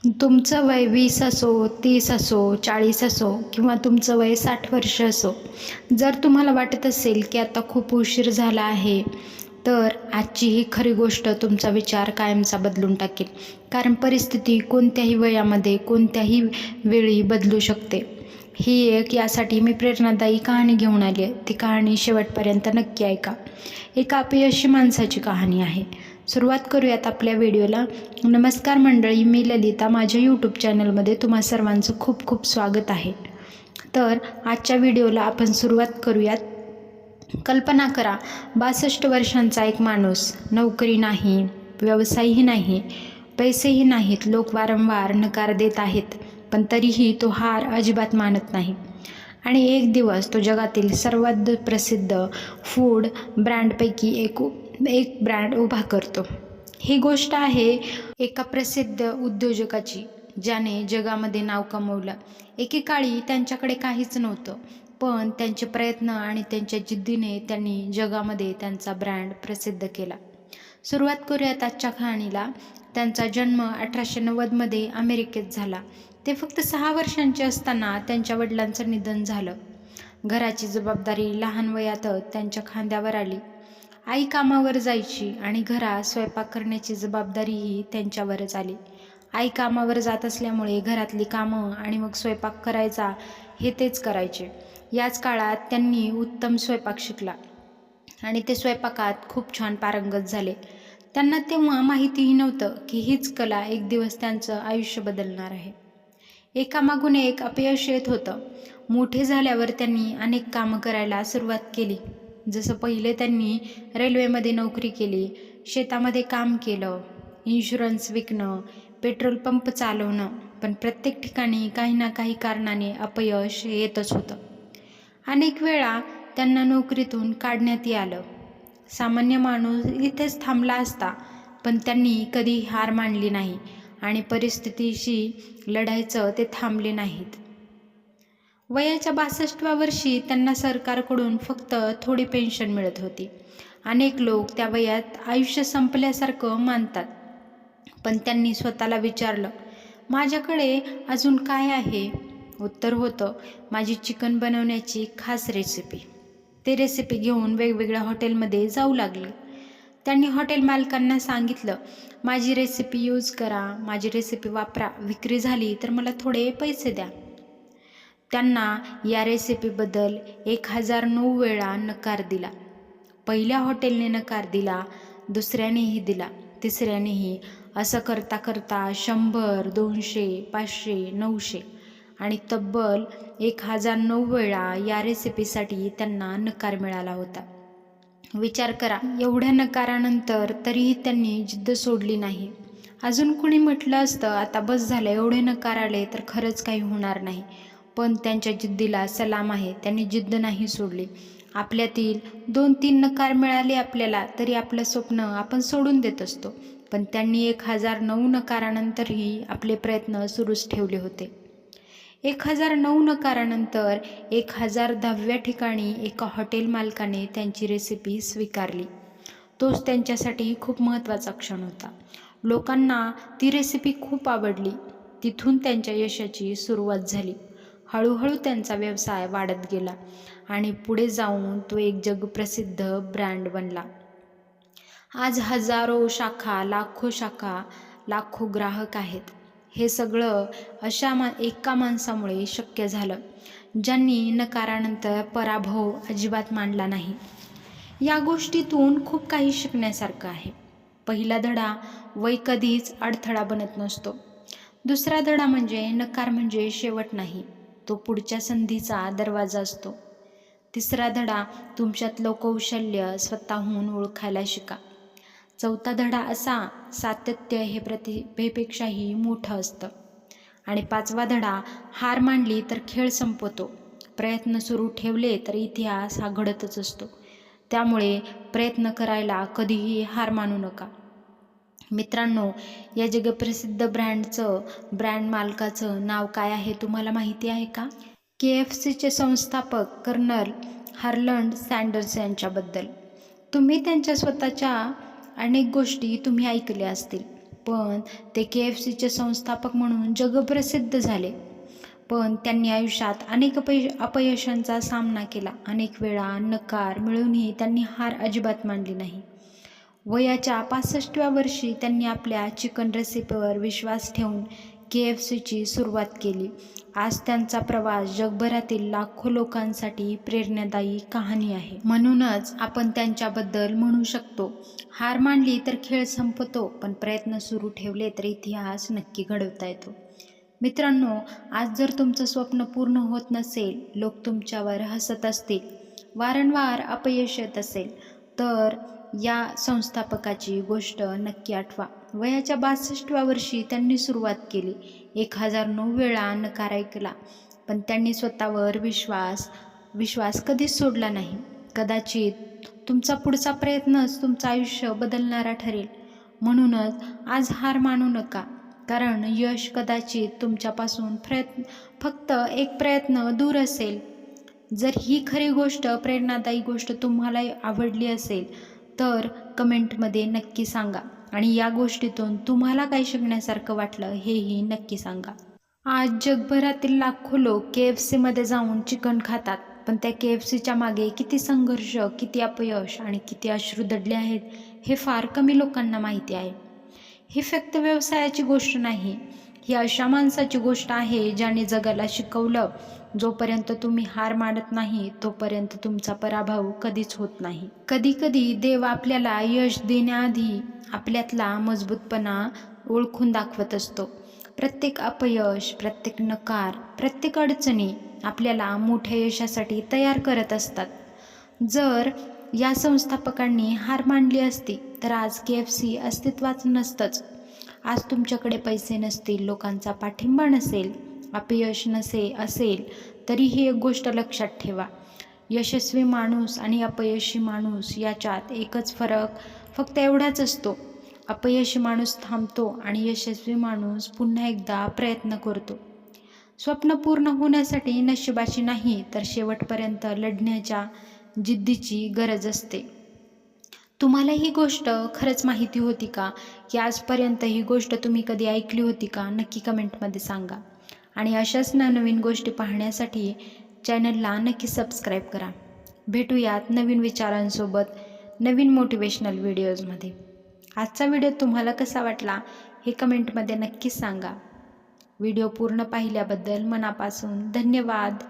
तुमचं वय 20 असो, 30 असो, 40 असो किंवा तुमचं वय 60 वर्ष असो, जर तुम्हाला वाटत असेल की आता खूप उशीर झाला आहे, तर आजची ही खरी गोष्ट तुमचा विचार कायमचा बदलून टाकेल. कारण परिस्थिती कोणत्याही वयामध्ये, कोणत्याही वेळी बदलू शकते. ही एक यासाठी मी प्रेरणादायी कहाणी घेऊन आली आहे. ती कहाणी शेवटपर्यंत नक्की ऐका. एका अपयशी माणसाची कहाणी आहे. सुरुवात करूयात आपल्या व्हिडिओला. नमस्कार मंडळी, मी ललिता. माझ्या यूट्यूब चॅनलमध्ये तुम्हा सर्वांचं खूप खूप स्वागत आहे. तर आजच्या व्हिडिओला आपण सुरुवात करूयात. कल्पना करा, 62 वर्षांचा एक माणूस. नोकरी नाही, व्यवसायही नाही, पैसेही नाहीत. लोक वारंवार नकार देत आहेत, पण तरीही तो हार अजिबात मानत नाही. आणि एक दिवस तो जगातील सर्वात प्रसिद्ध फूड ब्रँडपैकी एक ब्रँड उभा करतो. ही गोष्ट आहे एका प्रसिद्ध उद्योजकाची, ज्याने जगामध्ये नाव कमवलं. एकेकाळी त्यांच्याकडे काहीच नव्हतं, पण त्यांचे प्रयत्न आणि त्यांच्या जिद्दीने त्यांनी जगामध्ये त्यांचा ब्रँड प्रसिद्ध केला. सुरुवात करूयात आजच्या कहाणीला. त्यांचा जन्म 1890मध्ये अमेरिकेत झाला. ते फक्त 6 वर्षांचे असताना त्यांच्या वडिलांचं निधन झालं. घराची जबाबदारी लहान वयातच त्यांच्या खांद्यावर आली. आई कामावर जायची आणि घरात स्वयंपाक करण्याची जबाबदारीही त्यांच्यावरच आली. आई कामावर जात असल्यामुळे घरातली कामं आणि मग स्वयंपाक करायचा हे तेच करायचे. याच काळात त्यांनी उत्तम स्वयंपाक शिकला आणि ते स्वयंपाकात खूप छान पारंगत झाले. त्यांना तेव्हा माहितीही नव्हतं की हीच कला एक दिवस त्यांचं आयुष्य बदलणार आहे. एकामागून एक अपयश येत होतं. मोठे झाल्यावर त्यांनी अनेक कामं करायला सुरुवात केली. जसं पहिले त्यांनी रेल्वेमध्ये नोकरी केली, शेतामध्ये काम केलं, इन्शुरन्स विकणं, पेट्रोल पंप चालवणं. पण प्रत्येक ठिकाणी काही ना काही कारणाने अपयश येतच होतं. अनेक वेळा त्यांना नोकरीतून काढण्यात आलं. सामान्य माणूस इथेच थांबला असता, पण त्यांनी कधी हार मानली नाही आणि परिस्थितीशी लढायचं ते थांबले नाहीत. वयाच्या 62व्या वर्षी त्यांना सरकारकडून फक्त थोडी पेन्शन मिळत होती. अनेक लोक त्या वयात आयुष्य संपल्यासारखं मानतात, पण त्यांनी स्वतःला विचारलं, माझ्याकडे अजून काय आहे? उत्तर होतं, माझी चिकन बनवण्याची खास रेसिपी. ते रेसिपी घेऊन वेगवेगळ्या हॉटेलमध्ये जाऊ लागले. त्यांनी हॉटेल मालकांना सांगितलं, माझी रेसिपी यूज करा, माझी रेसिपी वापरा, विक्री झाली तर मला थोडे पैसे द्या. त्यांना या रेसिपीबद्दल 1009 वेळा नकार दिला. पहिल्या हॉटेलने नकार दिला, दुसऱ्यानेही दिला, तिसऱ्यानेही. असं करता करता 100, 200, 500, 900 आणि तब्बल 1009 वेळा या रेसिपीसाठी त्यांना नकार मिळाला होता. विचार करा, एवढ्या नकारानंतर तरीही त्यांनी जिद्द सोडली नाही. अजून कुणी म्हटलं असतं, आता बस झालं, एवढे नकार आले तर खरंच काही होणार नाही. पण त्यांच्या जिद्दीला सलाम आहे. त्यांनी जिद्द नाही सोडली. आपल्यातील 2-3 नकार मिळाले आपल्याला तरी आपलं स्वप्न आपण सोडून देत असतो, पण त्यांनी 1009 नकारानंतरही आपले प्रयत्न सुरूच ठेवले होते. 1009 नकारानंतर 1010व्या ठिकाणी एका हॉटेल मालकाने त्यांची रेसिपी स्वीकारली. तोच त्यांच्यासाठी खूप महत्त्वाचा क्षण होता. लोकांना ती रेसिपी खूप आवडली. तिथून त्यांच्या यशाची सुरुवात झाली. हळूहळू त्यांचा व्यवसाय वाढत गेला आणि पुढे जाऊन तो एक जगप्रसिद्ध ब्रँड बनला. आज हजारो शाखा, लाखो ग्राहक आहेत. हे सगळं अशा एका माणसामुळे शक्य झालं, ज्यांनी नकारानंतर पराभव अजिबात मानला नाही. या गोष्टीतून खूप काही शिकण्यासारखं आहे. पहिला धडा, वय कधीच अडथळा बनत नसतो. दुसरा धडा म्हणजे नकार म्हणजे शेवट नाही, तो पुढच्या संधीचा दरवाजा असतो. तिसरा धडा, तुमच्यातलं कौशल्य स्वतःहून ओळखायला शिका. चौथा धडा असा, सातत्य हे प्रतिभेपेक्षाही मोठं असतं. आणि 5वा धडा, हार मानली तर खेळ संपतो, प्रयत्न सुरू ठेवले तर इतिहास हा घडतच असतो. त्यामुळे प्रयत्न करायला कधीही हार मानू नका. मित्रांनो, या जगप्रसिद्ध ब्रँड मालकाचं नाव काय आहे तुम्हाला माहिती आहे का? KFCचे संस्थापक कर्नल हार्लंड सँडर्स यांच्याबद्दल. तुम्ही त्यांच्या स्वतःच्या अनेक गोष्टी ऐकल्या असतील. पण ते KFCचे संस्थापक म्हणून जगप्रसिद्ध झाले. पण त्यांनी आयुष्यात अनेक अपयशांचा सामना केला. अनेक वेळा नकार मिळूनही त्यांनी हार अजिबात मानली नाही. वयाच्या 65व्या वर्षी त्यांनी आपल्या चिकन रेसिपीवर विश्वास ठेवून KFCची सुरुवात केली. आज त्यांचा प्रवास जगभरातील लाखो लोकांसाठी प्रेरणादायी कहाणी आहे. म्हणूनच आपण त्यांच्याबद्दल म्हणू शकतो, हार मानली तर खेळ संपतो, पण प्रयत्न सुरू ठेवले तर इतिहास नक्की घडवता येतो. मित्रांनो, आज जर तुमचं स्वप्न पूर्ण होत नसेल, लोक तुमच्यावर हसत असतील, वारंवार अपयश येत असेल, तर या संस्थापकाची गोष्ट नक्की आठवा. वयाच्या 62व्या वर्षी त्यांनी सुरुवात केली. 1009 वेळा नकार ऐकला, पण त्यांनी स्वतःवर विश्वास कधीच सोडला नाही. कदाचित तुमचा पुढचा प्रयत्नच तुमचं आयुष्य बदलणारा ठरेल. म्हणूनच आज हार मानू नका, कारण यश कदाचित तुमच्यापासून फक्त एक प्रयत्न दूर असेल. जर ही खरी गोष्ट, प्रेरणादायी गोष्ट तुम्हाला आवडली असेल तर कमेंटमध्ये नक्की सांगा आणि या गोष्टीतून तुम्हाला काय शिकण्यासारखं वाटलं हेही नक्की सांगा. आज जगभरातील लाखो लोक KFCमध्ये जाऊन चिकन खातात, पण त्या KFCच्या मागे किती संघर्ष, किती अपयश आणि किती अश्रू दडले आहेत हे फार कमी लोकांना माहिती आहे. ही फक्त व्यवसायाची गोष्ट नाही, ही अशा माणसाची गोष्ट आहे ज्याने जगाला शिकवलं, जोपर्यंत तुम्ही हार मानत नाही तोपर्यंत तुमचा पराभव कधीच होत नाही. कधीकधी देव आपल्याला यश देण्याआधी आपल्यातला मजबूतपणा ओळखून दाखवत असतो. प्रत्येक अपयश, प्रत्येक नकार, प्रत्येक अडचणी आपल्याला मोठ्या यशासाठी तयार करत असतात. जर या संस्थापकांनी हार मानली असती तर आज KFC अस्तित्वात नसतंच. आज तुमच्याकडे पैसे नसतील, लोकांचा पाठिंबा नसेल, अपयश असेल, तरीही एक गोष्ट लक्षात ठेवा, यशस्वी माणूस आणि अपयशी माणूस याच्यात एकच फरक फक्त एवढाच असतो, अपयशी माणूस थांबतो आणि यशस्वी माणूस पुन्हा एकदा प्रयत्न करतो. स्वप्न पूर्ण होण्यासाठी नशिबाची नाही तर शेवटपर्यंत लढण्याच्या जिद्दीची गरज असते. तुम्हाला ही गोष्ट खरंच माहिती होती का? की आजपर्यंत ही गोष्ट तुम्ही कधी ऐकली होती का? नक्की कमेंटमध्ये सांगा. आणि अशाच नवनवीन गोष्टी पाहण्यासाठी चॅनलला नक्की सबस्क्राईब करा. भेटूयात नवीन विचारांसोबत नवीन मोटिवेशनल व्हिडिओजमध्ये. आजचा व्हिडिओ तुम्हाला कसा वाटला हे कमेंटमध्ये नक्कीच सांगा. व्हिडिओ पूर्ण पाहिल्याबद्दल मनापासून धन्यवाद.